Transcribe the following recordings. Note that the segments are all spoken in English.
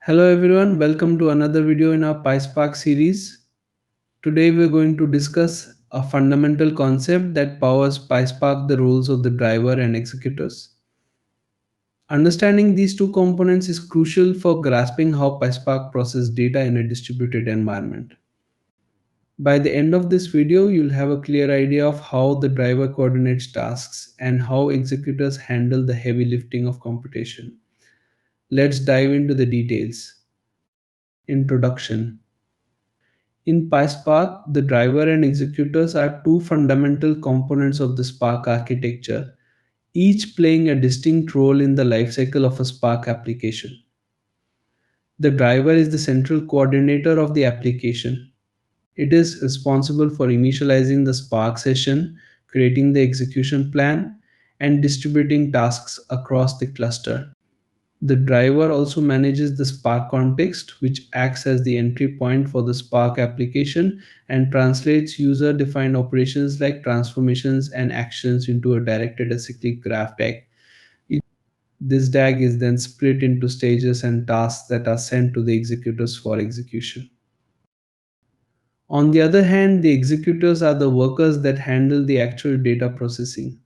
Hello everyone, welcome to another video in our PySpark series. Today we're going to discuss a fundamental concept that powers PySpark, the roles of the driver and executors. Understanding these two components is crucial for grasping how PySpark processes data in a distributed environment. By the end of this video, you'll have a clear idea of how the driver coordinates tasks and how executors handle the heavy lifting of computation. Let's dive into the details. Introduction. In PySpark, the driver and executors are two fundamental components of the Spark architecture, each playing a distinct role in the lifecycle of a Spark application. The driver is the central coordinator of the application. It is responsible for initializing the Spark session, creating the execution plan, and distributing tasks across the cluster. The driver also manages the Spark context, which acts as the entry point for the Spark application and translates user-defined operations like transformations and actions into a directed acyclic graph DAG. This DAG is then split into stages and tasks that are sent to the executors for execution. On the other hand, the executors are the workers that handle the actual data processing.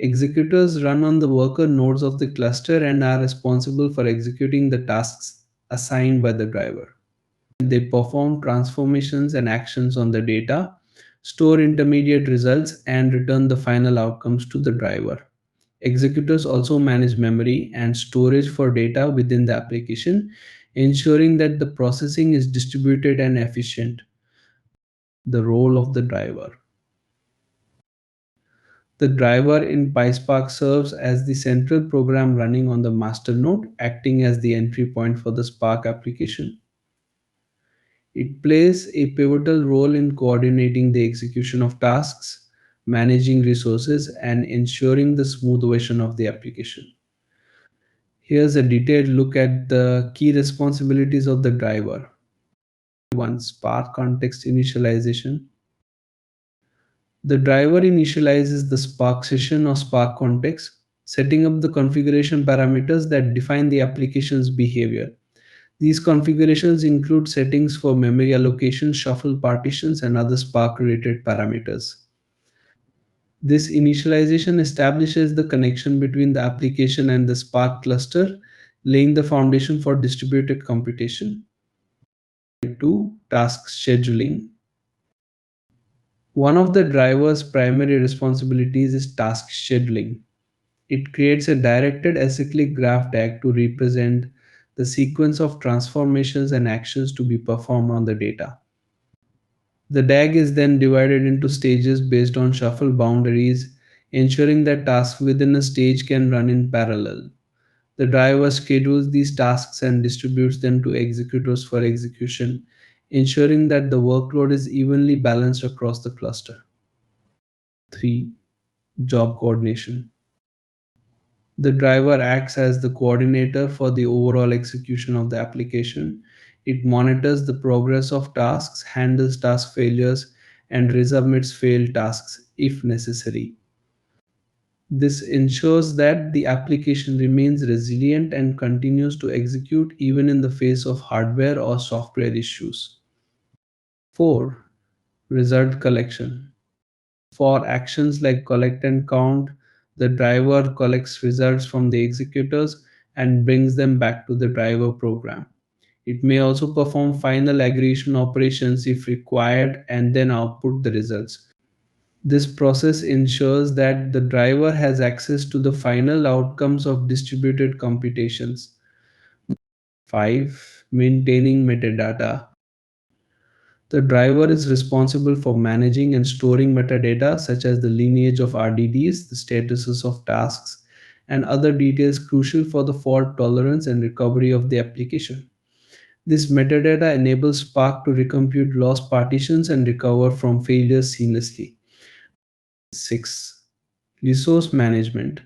Executors run on the worker nodes of the cluster and are responsible for executing the tasks assigned by the driver. They perform transformations and actions on the data, store intermediate results, and return the final outcomes to the driver. Executors also manage memory and storage for data within the application, ensuring that the processing is distributed and efficient. The role of the driver. The driver in PySpark serves as the central program running on the master node, acting as the entry point for the Spark application. It plays a pivotal role in coordinating the execution of tasks, managing resources, and ensuring the smooth version of the application. Here's a detailed look at the key responsibilities of the driver. 1. Spark context initialization. The driver initializes the Spark session or Spark context, setting up the configuration parameters that define the application's behavior. These configurations include settings for memory allocation, shuffle partitions, and other Spark-related parameters. This initialization establishes the connection between the application and the Spark cluster, laying the foundation for distributed computation. 2. Task scheduling. One of the driver's primary responsibilities is task scheduling. It creates a directed acyclic graph DAG to represent the sequence of transformations and actions to be performed on the data. The DAG is then divided into stages based on shuffle boundaries, ensuring that tasks within a stage can run in parallel. The driver schedules these tasks and distributes them to executors for execution, ensuring that the workload is evenly balanced across the cluster. 3. Job coordination. The driver acts as the coordinator for the overall execution of the application. It monitors the progress of tasks, handles task failures, and resubmits failed tasks if necessary. This ensures that the application remains resilient and continues to execute even in the face of hardware or software issues. 4. Result collection. For actions like collect and count, the driver collects results from the executors and brings them back to the driver program. It may also perform final aggregation operations if required and then output the results. This process ensures that the driver has access to the final outcomes of distributed computations. 5. Maintaining metadata. The driver is responsible for managing and storing metadata such as the lineage of RDDs, the statuses of tasks, and other details crucial for the fault tolerance and recovery of the application. This metadata enables Spark to recompute lost partitions and recover from failures seamlessly. 6. Resource management.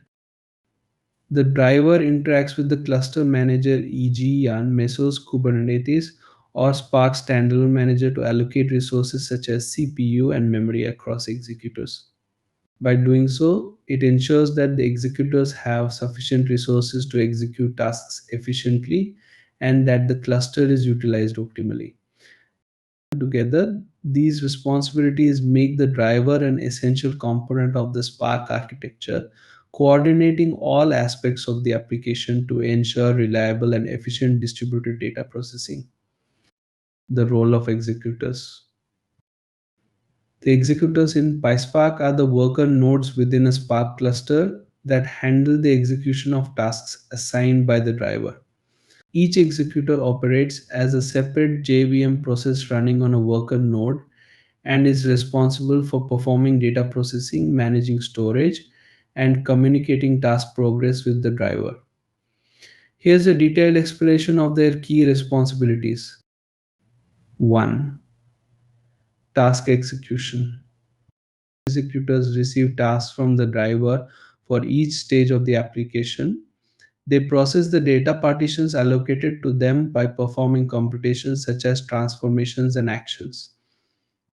The driver interacts with the cluster manager, e.g. Yarn, Mesos, Kubernetes, or Spark standalone manager to allocate resources such as CPU and memory across executors. By doing so, it ensures that the executors have sufficient resources to execute tasks efficiently and that the cluster is utilized optimally. Together, these responsibilities make the driver an essential component of the Spark architecture, coordinating all aspects of the application to ensure reliable and efficient distributed data processing. The role of executors. The executors in PySpark are the worker nodes within a Spark cluster that handle the execution of tasks assigned by the driver. Each executor operates as a separate JVM process running on a worker node and is responsible for performing data processing, managing storage, and communicating task progress with the driver. Here's a detailed explanation of their key responsibilities. 1. Task execution. Executors receive tasks from the driver for each stage of the application. They process the data partitions allocated to them by performing computations such as transformations and actions.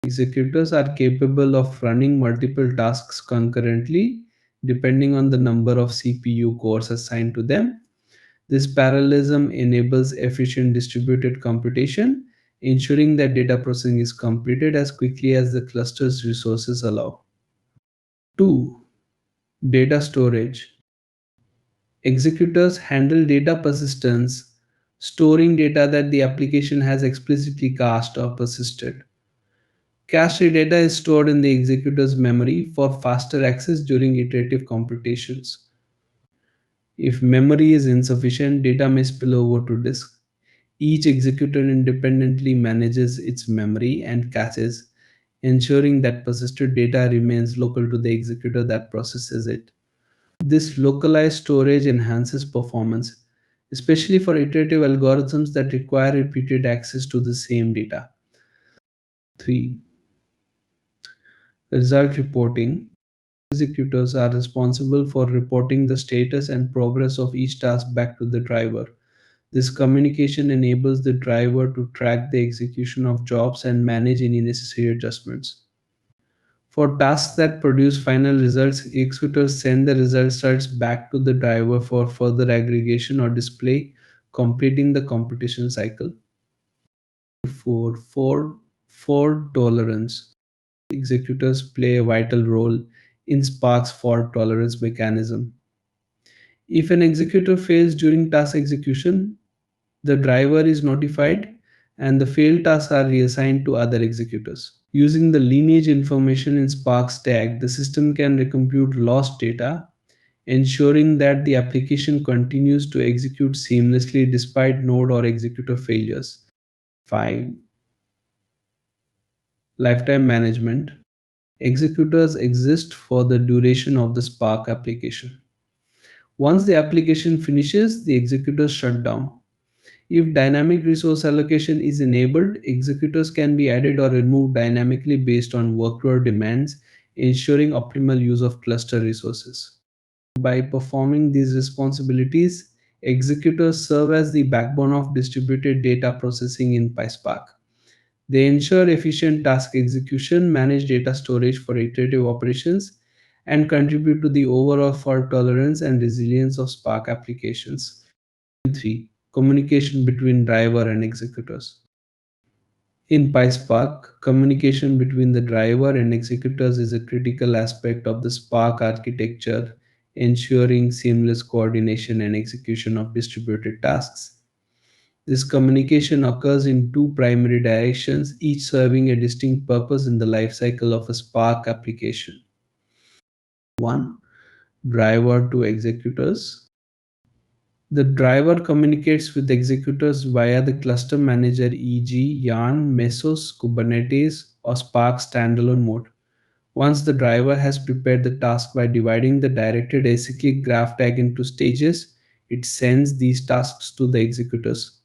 Executors are capable of running multiple tasks concurrently depending on the number of CPU cores assigned to them. This parallelism enables efficient distributed computation, ensuring that data processing is completed as quickly as the cluster's resources allow. 2. Data storage. Executors handle data persistence, storing data that the application has explicitly cached or persisted. Cached data is stored in the executor's memory for faster access during iterative computations. If memory is insufficient, data may spill over to disk. Each executor independently manages its memory and caches, ensuring that persisted data remains local to the executor that processes it. This localized storage enhances performance, especially for iterative algorithms that require repeated access to the same data. 3. Result reporting. Executors are responsible for reporting the status and progress of each task back to the driver. This communication enables the driver to track the execution of jobs and manage any necessary adjustments. For tasks that produce final results, executors send the results back to the driver for further aggregation or display, completing the computation cycle. 4. Fault tolerance. Executors play a vital role in Spark's fault tolerance mechanism. If an executor fails during task execution, the driver is notified and the failed tasks are reassigned to other executors. Using the lineage information in Spark stack, the system can recompute lost data, ensuring that the application continues to execute seamlessly despite node or executor failures. 5. Lifetime management. Executors exist for the duration of the Spark application. Once the application finishes, the executors shut down. If dynamic resource allocation is enabled, executors can be added or removed dynamically based on workload demands, ensuring optimal use of cluster resources. By performing these responsibilities, executors serve as the backbone of distributed data processing in PySpark. They ensure efficient task execution, manage data storage for iterative operations, and contribute to the overall fault tolerance and resilience of Spark applications. 3. Communication between driver and executors. In PySpark, communication between the driver and executors is a critical aspect of the Spark architecture, ensuring seamless coordination and execution of distributed tasks. This communication occurs in two primary directions, each serving a distinct purpose in the lifecycle of a Spark application. 1. Driver to executors. The driver communicates with executors via the cluster manager, e.g., Yarn, Mesos, Kubernetes, or Spark standalone mode. Once the driver has prepared the task by dividing the directed acyclic graph tag into stages, it sends these tasks to the executors.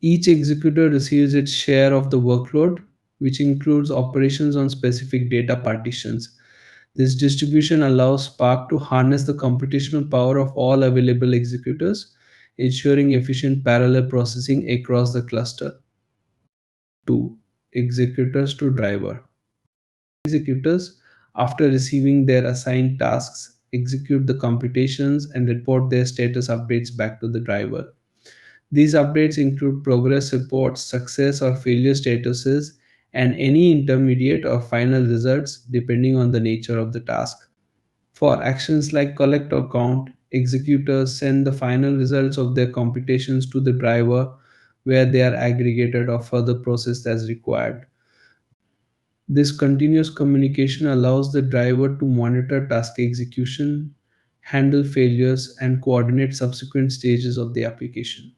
Each executor receives its share of the workload, which includes operations on specific data partitions. This distribution allows Spark to harness the computational power of all available executors, ensuring efficient parallel processing across the cluster. 2. Executors to driver. Executors, after receiving their assigned tasks, execute the computations and report their status updates back to the driver. These updates include progress reports, success or failure statuses, and any intermediate or final results depending on the nature of the task. For actions like collect or count, executors send the final results of their computations to the driver where they are aggregated or further processed as required. This continuous communication allows the driver to monitor task execution, handle failures, and coordinate subsequent stages of the application.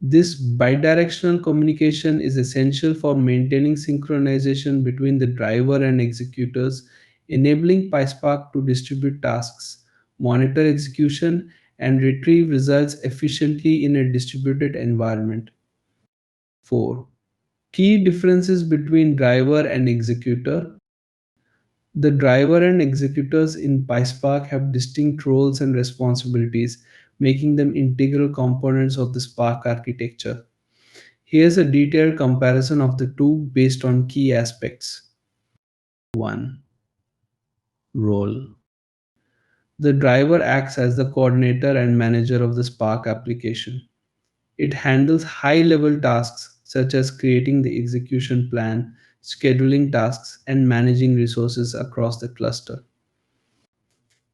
This bidirectional communication is essential for maintaining synchronization between the driver and executors, enabling PySpark to distribute tasks, monitor execution, and retrieve results efficiently in a distributed environment. 4. Key differences between driver and executor. The driver and executors in PySpark have distinct roles and responsibilities, making them integral components of the Spark architecture. Here's a detailed comparison of the two based on key aspects. 1. Role. The driver acts as the coordinator and manager of the Spark application. It handles high level tasks such as creating the execution plan, scheduling tasks, and managing resources across the cluster.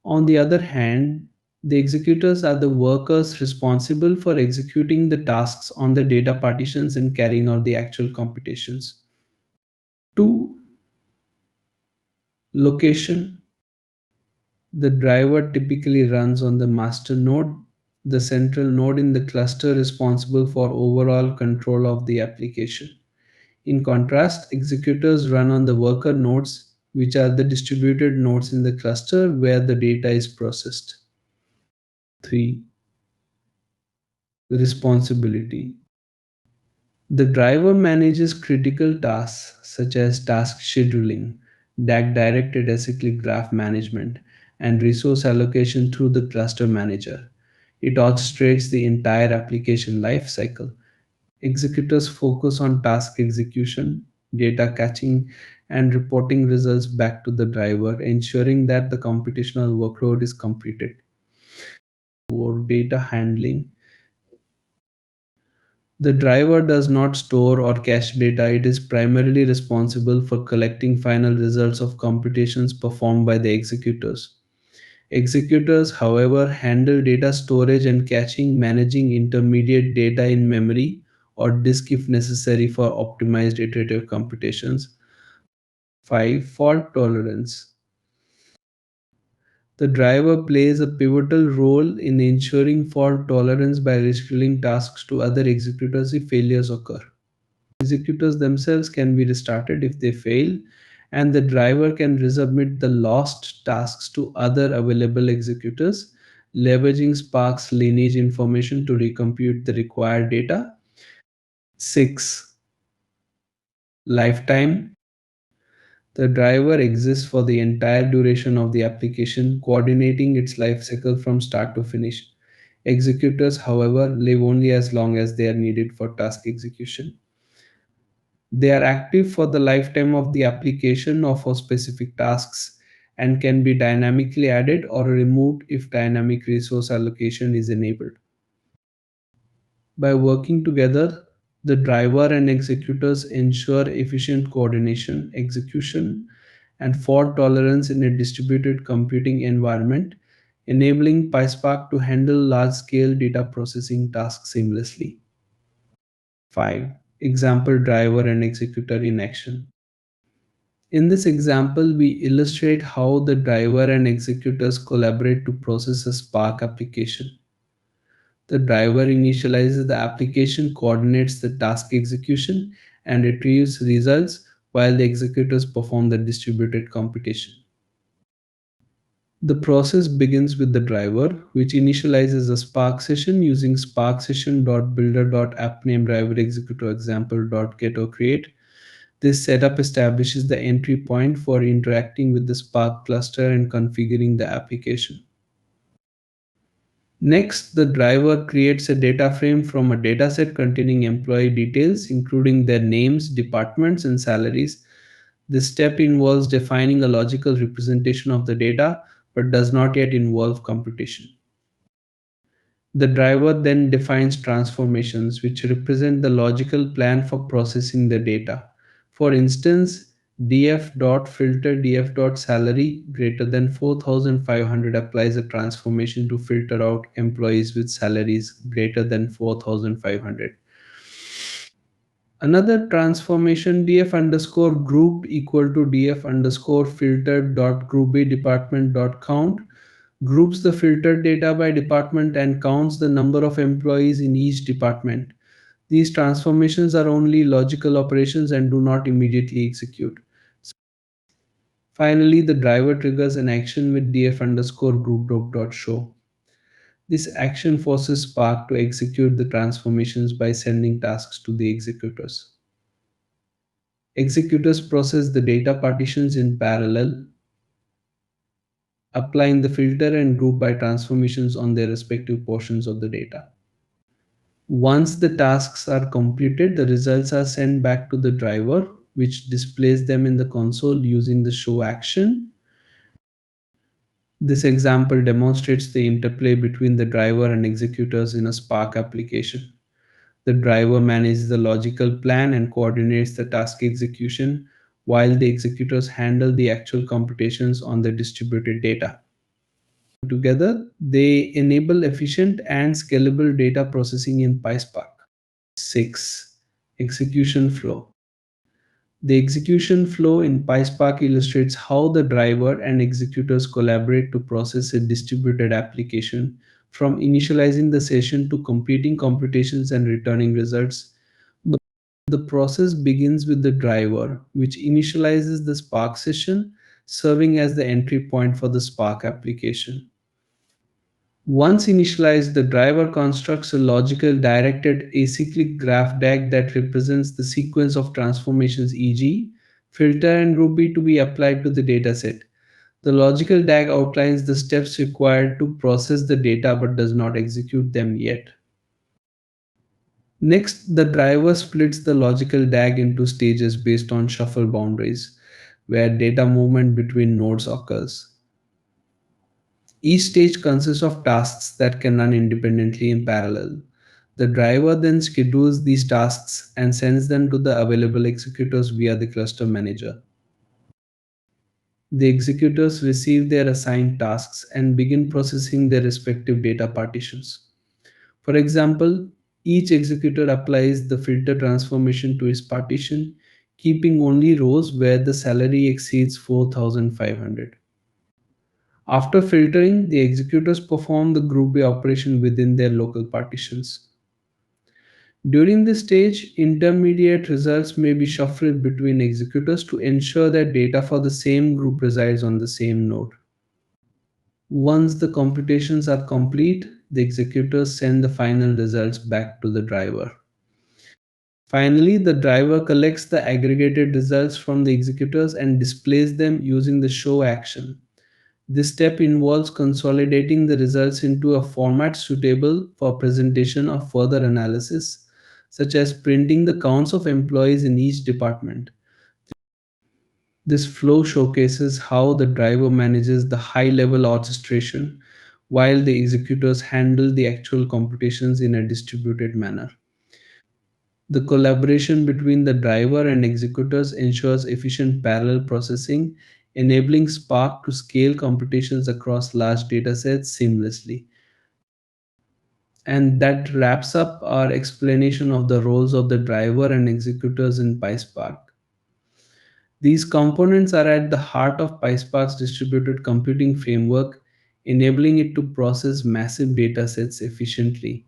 On the other hand, the executors are the workers responsible for executing the tasks on the data partitions and carrying out the actual computations. 2. Location. The driver typically runs on the master node, the central node in the cluster responsible for overall control of the application. In contrast, executors run on the worker nodes, which are the distributed nodes in the cluster where the data is processed. 3. Responsibility. The driver manages critical tasks such as task scheduling, DAG directed acyclic graph management, and resource allocation through the cluster manager. It orchestrates the entire application lifecycle. Executors focus on task execution, data catching, and reporting results back to the driver, ensuring that the computational workload is completed. For data handling, the driver does not store or cache data. It is primarily responsible for collecting final results of computations performed by the executors. Executors, however, handle data storage and caching, managing intermediate data in memory or disk if necessary for optimized iterative computations. 5. Fault tolerance. The driver plays a pivotal role in ensuring fault tolerance by rescheduling tasks to other executors if failures occur. Executors themselves can be restarted if they fail, and the driver can resubmit the lost tasks to other available executors, leveraging Spark's lineage information to recompute the required data. 6. Lifetime. The driver exists for the entire duration of the application, coordinating its lifecycle from start to finish. Executors, however, live only as long as they are needed for task execution. They are active for the lifetime of the application or for specific tasks and can be dynamically added or removed if dynamic resource allocation is enabled. By working together, the driver and executors ensure efficient coordination, execution, and fault tolerance in a distributed computing environment, enabling PySpark to handle large-scale data processing tasks seamlessly. 5. Example driver and executor in action. In this example, we illustrate how the driver and executors collaborate to process a Spark application. The driver initializes the application, coordinates the task execution, and retrieves results while the executors perform the distributed computation. The process begins with the driver, which initializes a Spark session using spark session.builder.appNameDriverExecutorExample.get or create. This setup establishes the entry point for interacting with the Spark cluster and configuring the application. Next, the driver creates a data frame from a dataset containing employee details, including their names, departments, and salaries. This step involves defining a logical representation of the data, but does not yet involve computation. The driver then defines transformations, which represent the logical plan for processing the data. For instance, df.filter df.salary greater than 4,500 applies a transformation to filter out employees with salaries greater than 4,500. Another transformation df underscore group equal to df underscore filter dot group b department dot count groups the filtered data by department and counts the number of employees in each department. These transformations are only logical operations and do not immediately execute. Finally, the driver triggers an action with df underscore group.show. This action forces Spark to execute the transformations by sending tasks to the executors. Executors process the data partitions in parallel, applying the filter and group by transformations on their respective portions of the data. Once the tasks are completed, the results are sent back to the driver, which displays them in the console using the show action. This example demonstrates the interplay between the driver and executors in a Spark application. The driver manages the logical plan and coordinates the task execution, while the executors handle the actual computations on the distributed data. Together, they enable efficient and scalable data processing in PySpark. 6. Execution flow. The execution flow in PySpark illustrates how the driver and executors collaborate to process a distributed application, from initializing the session to completing computations and returning results. The process begins with the driver, which initializes the Spark session, serving as the entry point for the Spark application. Once initialized, the driver constructs a logical directed acyclic graph DAG that represents the sequence of transformations, e.g., filter and group B, to be applied to the dataset. The logical DAG outlines the steps required to process the data but does not execute them yet. Next, the driver splits the logical DAG into stages based on shuffle boundaries, where data movement between nodes occurs. Each stage consists of tasks that can run independently in parallel. The driver then schedules these tasks and sends them to the available executors via the cluster manager. The executors receive their assigned tasks and begin processing their respective data partitions. For example, each executor applies the filter transformation to its partition, keeping only rows where the salary exceeds 4,500. After filtering, the executors perform the group by operation within their local partitions. During this stage, intermediate results may be shuffled between executors to ensure that data for the same group resides on the same node. Once the computations are complete, the executors send the final results back to the driver. Finally, the driver collects the aggregated results from the executors and displays them using the show action. This step involves consolidating the results into a format suitable for presentation or further analysis, such as printing the counts of employees in each department. This flow showcases how the driver manages the high-level orchestration while the executors handle the actual computations in a distributed manner. The collaboration between the driver and executors ensures efficient parallel processing, enabling Spark to scale computations across large datasets seamlessly. And that wraps up our explanation of the roles of the driver and executors in PySpark. These components are at the heart of PySpark's distributed computing framework, enabling it to process massive datasets efficiently.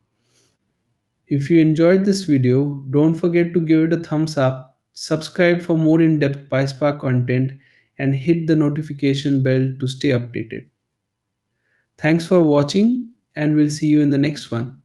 If you enjoyed this video, don't forget to give it a thumbs up, subscribe for more in-depth PySpark content, and hit the notification bell to stay updated. Thanks for watching, and we'll see you in the next one.